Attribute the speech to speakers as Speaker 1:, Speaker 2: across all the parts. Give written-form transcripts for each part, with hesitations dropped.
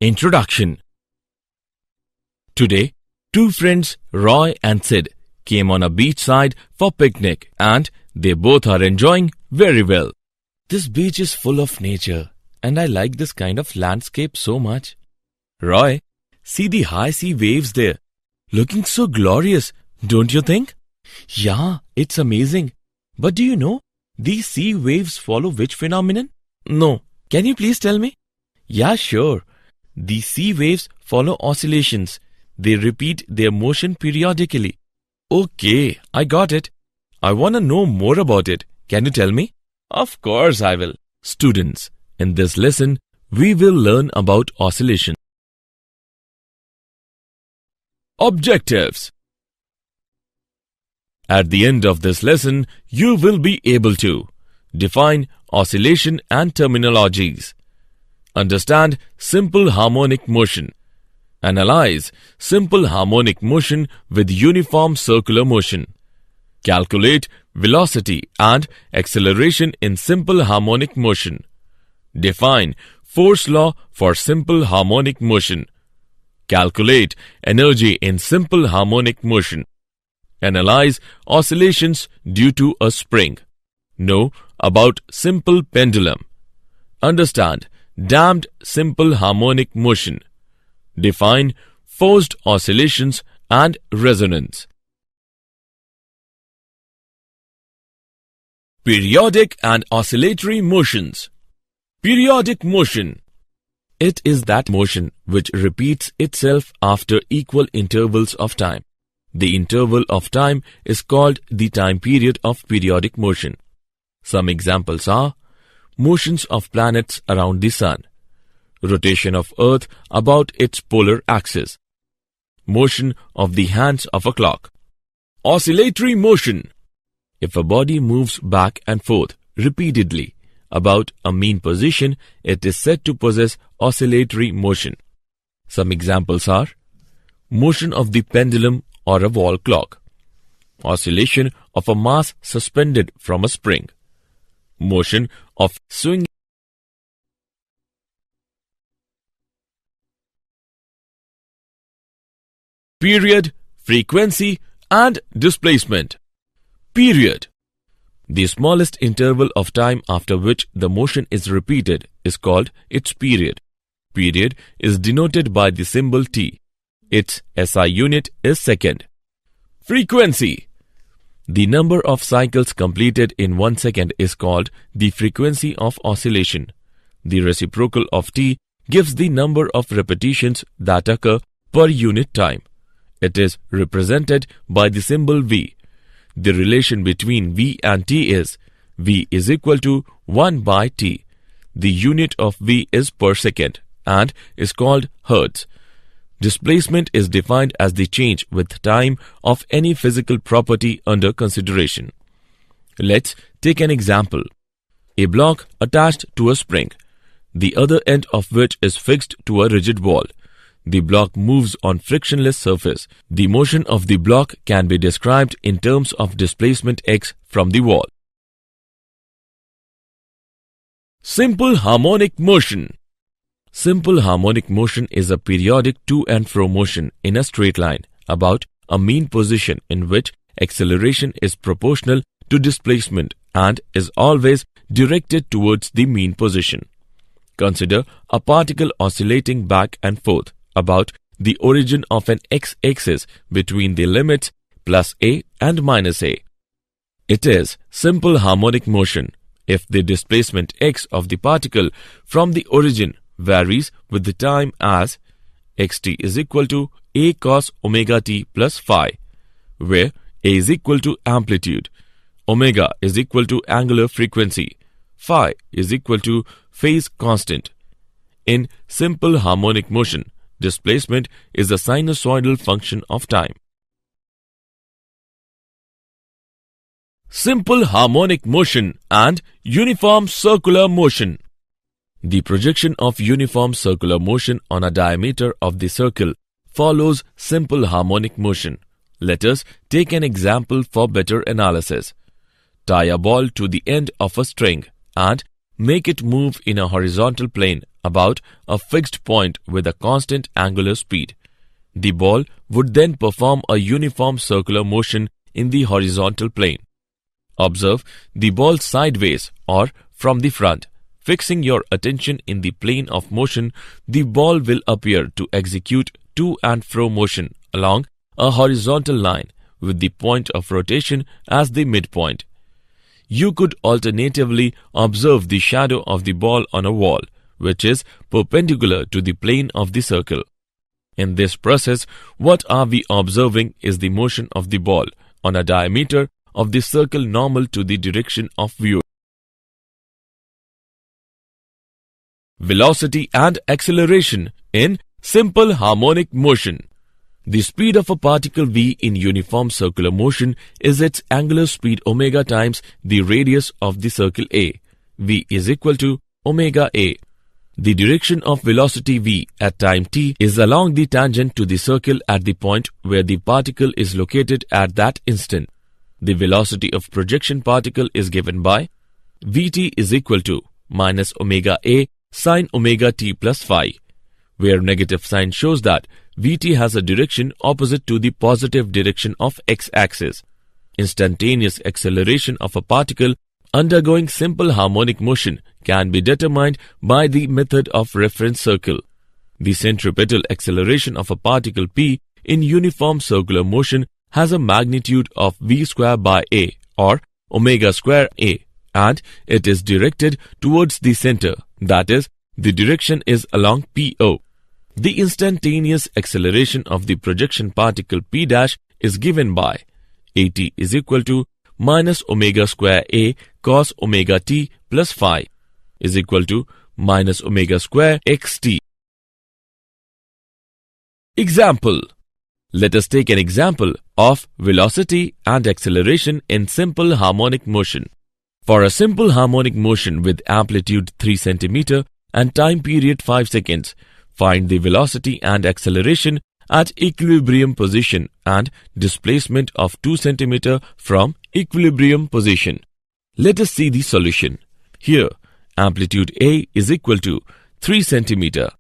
Speaker 1: Introduction. Today, two friends, Roy and Sid, came on a beachside for picnic and they both are enjoying very well. This beach is full of nature and I like this kind of landscape so much. Roy, see the high sea waves there. Looking so glorious, don't you think? Yeah, it's amazing. But do you know, these sea waves follow which phenomenon? No. Can you please tell me? Yeah, sure. The sea waves follow oscillations. They repeat their motion periodically. Okay, I got it. I want to know more about it. Can you tell me? Of course I will. Students, in this lesson, we will learn about oscillation. Objectives. At the end of this lesson, you will be able to define oscillation and terminologies. Understand simple harmonic motion. Analyze simple harmonic motion with uniform circular motion. Calculate velocity and acceleration in simple harmonic motion. Define force law for simple harmonic motion. Calculate energy in simple harmonic motion. Analyze oscillations due to a spring. Know about simple pendulum. Understand damped simple harmonic motion. Define forced oscillations and resonance. Periodic and oscillatory motions. Periodic motion. It is that motion which repeats itself after equal intervals of time. The interval of time is called the time period of periodic motion. Some examples are motions of planets around the sun, rotation of Earth about its polar axis, motion of the hands of a clock. Oscillatory motion. If a body moves back and forth repeatedly about a mean position, it is said to possess oscillatory motion. Some examples are motion of the pendulum or a wall clock, oscillation of a mass suspended from a spring, motion of swing. Period, frequency and displacement. Period. The smallest interval of time after which the motion is repeated is called its period. Period is denoted by the symbol T. Its SI unit is second. Frequency. The number of cycles completed in 1 second is called the frequency of oscillation. The reciprocal of T gives the number of repetitions that occur per unit time. It is represented by the symbol V. The relation between V and T is V is equal to 1 by T. The unit of V is per second and is called Hertz. Displacement is defined as the change with time of any physical property under consideration. Let's take an example. A block attached to a spring, the other end of which is fixed to a rigid wall. The block moves on frictionless surface. The motion of the block can be described in terms of displacement x from the wall. Simple harmonic motion. Simple harmonic motion is a periodic to and fro motion in a straight line about a mean position in which acceleration is proportional to displacement and is always directed towards the mean position. Consider a particle oscillating back and forth about the origin of an x-axis between the limits plus a and minus a. It is simple harmonic motion if the displacement x of the particle from the origin varies with the time as xt is equal to a cos omega t plus phi, where a is equal to amplitude, omega is equal to angular frequency, phi is equal to phase constant. In simple harmonic motion, displacement is a sinusoidal function of time. Simple harmonic motion and uniform circular motion. The projection of uniform circular motion on a diameter of the circle follows simple harmonic motion. Let us take an example for better analysis. tie a ball to the end of a string and make it move in a horizontal plane about a fixed point with a constant angular speed. The ball would then perform a uniform circular motion in the horizontal plane. Observe the ball sideways or from the front. Fixing your attention in the plane of motion, the ball will appear to execute to and fro motion along a horizontal line with the point of rotation as the midpoint. You could alternatively observe the shadow of the ball on a wall, which is perpendicular to the plane of the circle. In this process, what are we observing is the motion of the ball on a diameter of the circle normal to the direction of view. Velocity and acceleration in simple harmonic motion. The speed of a particle v in uniform circular motion is its angular speed omega times the radius of the circle A. V is equal to omega A. The direction of velocity v at time t is along the tangent to the circle at the point where the particle is located at that instant. The velocity of projection particle is given by Vt is equal to minus omega A sine omega t plus phi, where negative sign shows that Vt has a direction opposite to the positive direction of x-axis. Instantaneous acceleration of a particle undergoing simple harmonic motion can be determined by the method of reference circle. The centripetal acceleration of a particle p in uniform circular motion has a magnitude of v square by a or omega square a, and it is directed towards the center, that is, the direction is along PO. The instantaneous acceleration of the projection particle p' is given by at is equal to minus omega square a cos omega t plus phi is equal to minus omega square xt. Example. Let us take an example of velocity and acceleration in simple harmonic motion. For a simple harmonic motion with amplitude 3 cm and time period 5 seconds, find the velocity and acceleration at equilibrium position and displacement of 2 cm from equilibrium position. Let us see the solution. Here, amplitude A is equal to 3 cm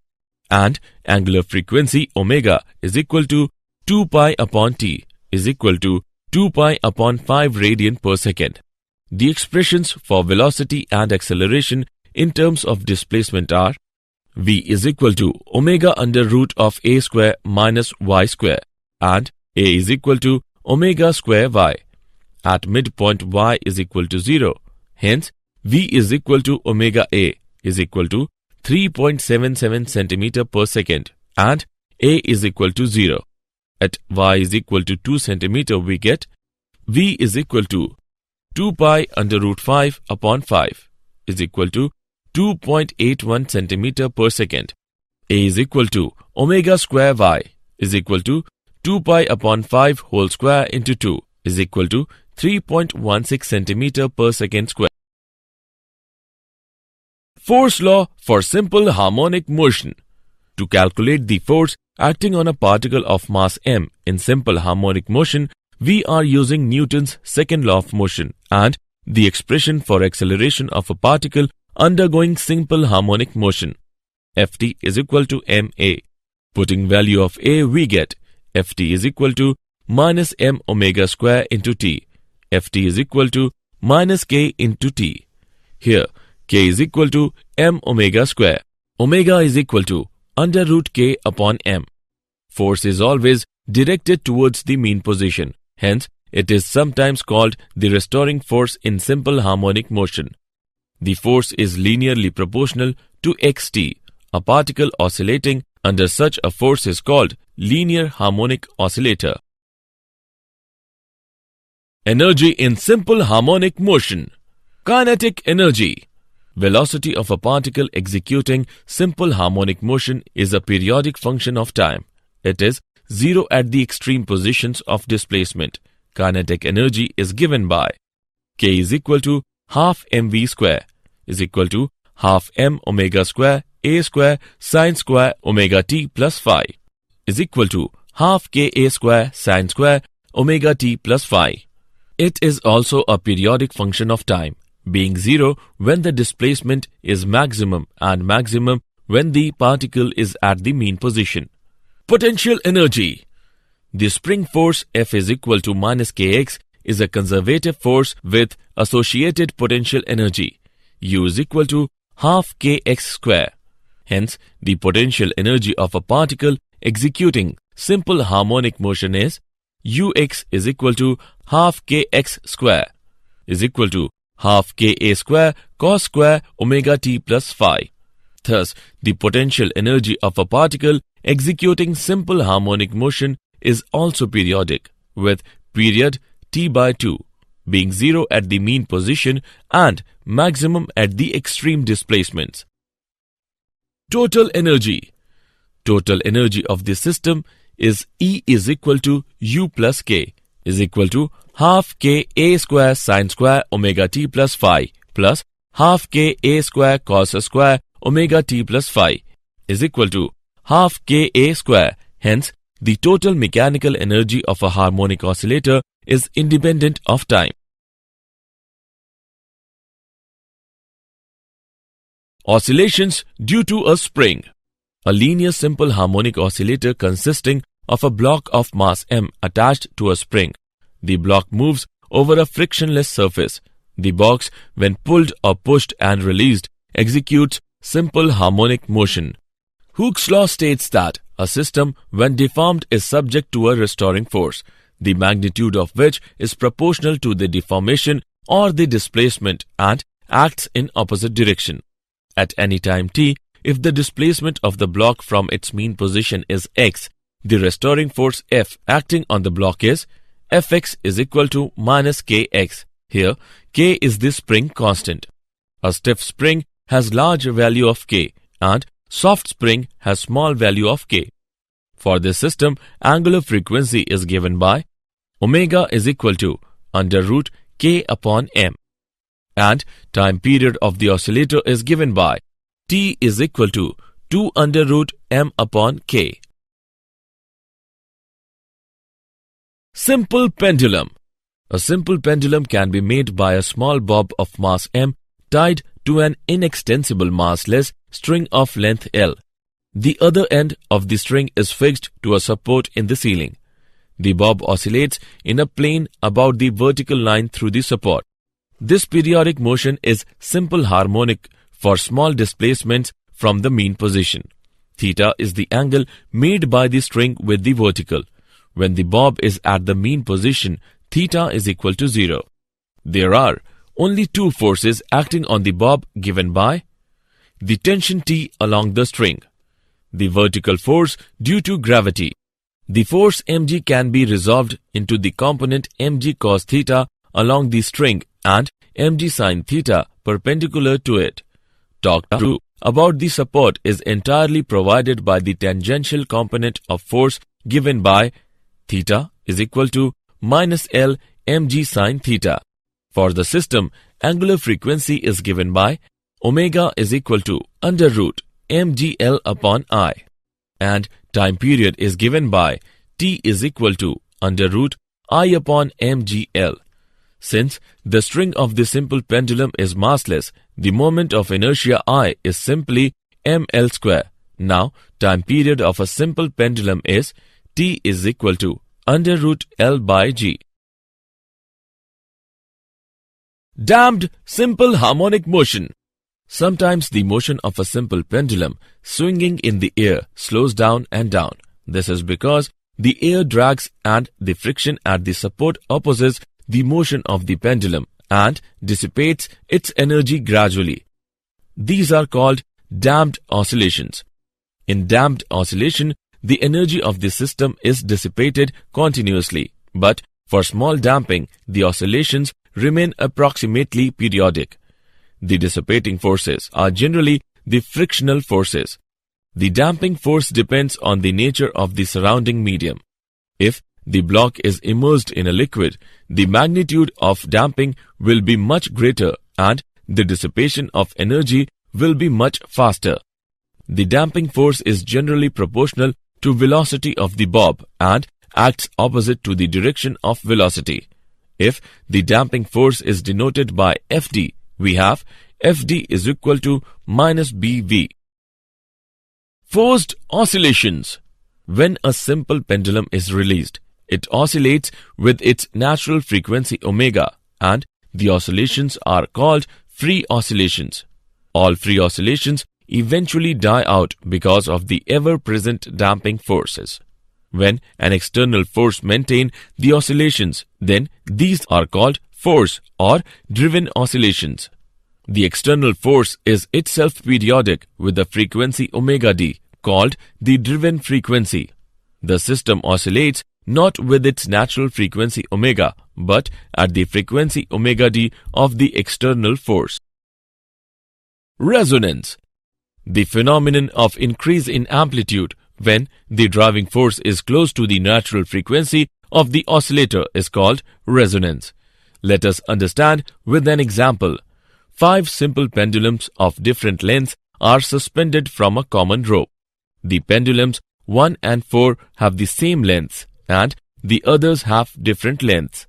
Speaker 1: and angular frequency omega is equal to 2 pi upon t is equal to 2 pi upon 5 radian per second. The expressions for velocity and acceleration in terms of displacement are v is equal to omega under root of a square minus y square and a is equal to omega square y. At midpoint y is equal to 0. Hence, v is equal to omega a is equal to 3.77 cm per second and a is equal to 0. At y is equal to 2 cm we get v is equal to 2 pi under root 5 upon 5 is equal to 2.81 cm per second. A is equal to omega square y is equal to 2 pi upon 5 whole square into 2 is equal to 3.16 cm per second square. Force law for simple harmonic motion. To calculate the force acting on a particle of mass m in simple harmonic motion, we are using Newton's second law of motion and the expression for acceleration of a particle undergoing simple harmonic motion. Ft is equal to ma. Putting value of a, we get Ft is equal to minus m omega square into t. Ft is equal to minus k into t. Here, k is equal to m omega square. Omega is equal to under root k upon m. Force is always directed towards the mean position. Hence, it is sometimes called the restoring force in simple harmonic motion. The force is linearly proportional to xt. A particle oscillating under such a force is called linear harmonic oscillator. Energy in simple harmonic motion. Kinetic energy. Velocity of a particle executing simple harmonic motion is a periodic function of time. It is 0 at the extreme positions of displacement. Kinetic energy is given by k is equal to half mv square is equal to half m omega square a square sine square omega t plus phi is equal to half ka square sine square omega t plus phi. It is also a periodic function of time, being zero when the displacement is maximum and maximum when the particle is at the mean position. Potential energy. The spring force F is equal to minus kx is a conservative force with associated potential energy. U is equal to half kx square. Hence, the potential energy of a particle executing simple harmonic motion is Ux is equal to half kx square is equal to half ka square cos square omega t plus phi. Thus, the potential energy of a particle executing simple harmonic motion is also periodic, with period t by 2 being zero at the mean position and maximum at the extreme displacements. Total energy. Total energy of the system is E is equal to U plus K is equal to half K A square sin square omega t plus phi plus half K A square cos square omega t plus phi is equal to half K A square. Hence, the total mechanical energy of a harmonic oscillator is independent of time. Oscillations due to a spring. A linear simple harmonic oscillator consisting of a block of mass m attached to a spring. The block moves over a frictionless surface. The box, when pulled or pushed and released, executes simple harmonic motion. Hooke's law states that a system, when deformed, is subject to a restoring force, the magnitude of which is proportional to the deformation or the displacement and acts in opposite direction. At any time t, if the displacement of the block from its mean position is x, the restoring force F acting on the block is Fx is equal to minus kx. Here, k is the spring constant. A stiff spring has large value of k and soft spring has small value of k. For this system, angular frequency is given by omega is equal to under root k upon m. And time period of the oscillator is given by t is equal to 2 under root m upon k. Simple pendulum. A simple pendulum can be made by a small bob of mass m tied to an inextensible massless string of length L. The other end of the string is fixed to a support in the ceiling. The bob oscillates in a plane about the vertical line through the support. This periodic motion is simple harmonic for small displacements from the mean position. Theta is the angle made by the string with the vertical. When the bob is at the mean position, theta is equal to 0. There are only two forces acting on the bob given by the tension T along the string, the vertical force due to gravity. The force mg can be resolved into the component mg cos theta along the string and mg sin theta perpendicular to it. Talk through about the support is entirely provided by the tangential component of force given by theta is equal to minus L mg sin theta. For the system, angular frequency is given by omega is equal to under root mgl upon I. And time period is given by t is equal to under root I upon mgl. Since the string of the simple pendulum is massless, the moment of inertia I is simply ml square. Now, time period of a simple pendulum is t is equal to under root L by g. Damped simple harmonic motion. Sometimes the motion of a simple pendulum swinging in the air slows down and down. This is because the air drags and the friction at the support opposes the motion of the pendulum and dissipates its energy gradually. These are called damped oscillations. In damped oscillation, the energy of the system is dissipated continuously, but for small damping, the oscillations remain approximately periodic. The dissipating forces are generally the frictional forces. The damping force depends on the nature of the surrounding medium. If the block is immersed in a liquid, the magnitude of damping will be much greater and the dissipation of energy will be much faster. The damping force is generally proportional to velocity of the bob and acts opposite to the direction of velocity. If the damping force is denoted by Fd, we have Fd is equal to minus Bv. Forced oscillations. When a simple pendulum is released, it oscillates with its natural frequency omega, and the oscillations are called free oscillations. All free oscillations eventually die out because of the ever-present damping forces. When an external force maintains the oscillations, then these are called force or driven oscillations. The external force is itself periodic with the frequency omega d, called the driven frequency. The system oscillates not with its natural frequency omega, but at the frequency omega d of the external force. Resonance. The phenomenon of increase in amplitude when the driving force is close to the natural frequency of the oscillator is called resonance. Let us understand with an example. 5 simple pendulums of different lengths are suspended from a common rope. The pendulums 1 and 4 have the same lengths and the others have different lengths.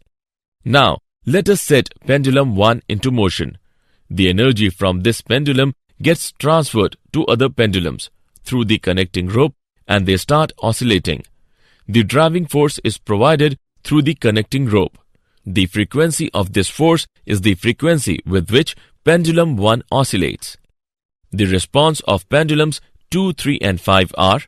Speaker 1: Now, let us set pendulum 1 into motion. The energy from this pendulum gets transferred to other pendulums through the connecting rope and they start oscillating. The driving force is provided through the connecting rope. The frequency of this force is the frequency with which pendulum 1 oscillates. The response of pendulums 2, 3 and 5 are: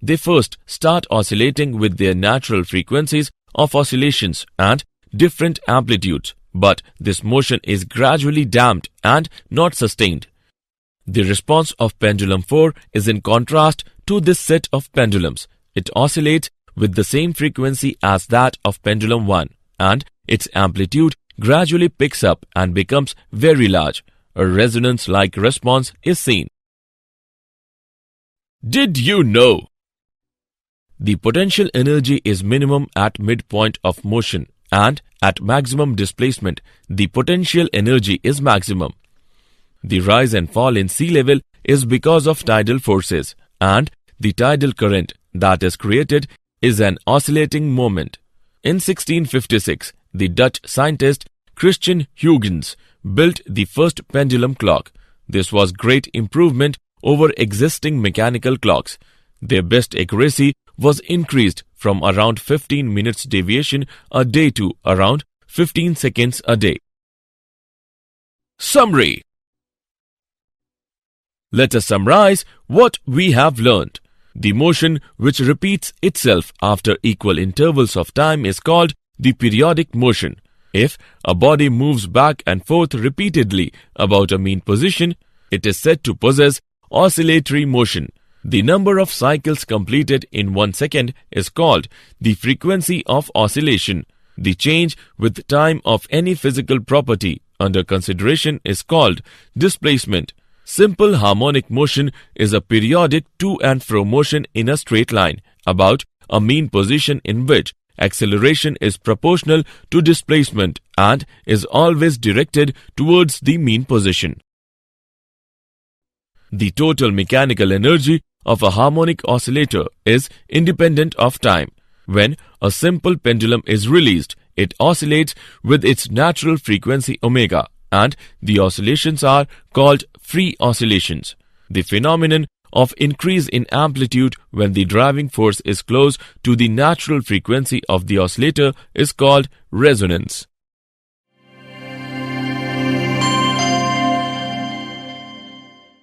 Speaker 1: they first start oscillating with their natural frequencies of oscillations and different amplitudes, but this motion is gradually damped and not sustained. The response of pendulum 4 is in contrast to this set of pendulums. It oscillates with the same frequency as that of pendulum 1 and its amplitude gradually picks up and becomes very large. A resonance-like response is seen. Did you know? The potential energy is minimum at midpoint of motion and at maximum displacement, the potential energy is maximum. The rise and fall in sea level is because of tidal forces, and the tidal current that is created is an oscillating moment. In 1656, the Dutch scientist Christian Huygens built the first pendulum clock. This was great improvement over existing mechanical clocks. Their best accuracy was increased from around 15 minutes deviation a day to around 15 seconds a day. Summary. Let us summarize what we have learned. The motion which repeats itself after equal intervals of time is called the periodic motion. If a body moves back and forth repeatedly about a mean position, it is said to possess oscillatory motion. The number of cycles completed in 1 second is called the frequency of oscillation. The change with time of any physical property under consideration is called displacement. Simple harmonic motion is a periodic to and fro motion in a straight line about a mean position in which acceleration is proportional to displacement and is always directed towards the mean position. The total mechanical energy of a harmonic oscillator is independent of time. When a simple pendulum is released, it oscillates with its natural frequency omega, and the oscillations are called free oscillations. The phenomenon of increase in amplitude when the driving force is close to the natural frequency of the oscillator is called resonance.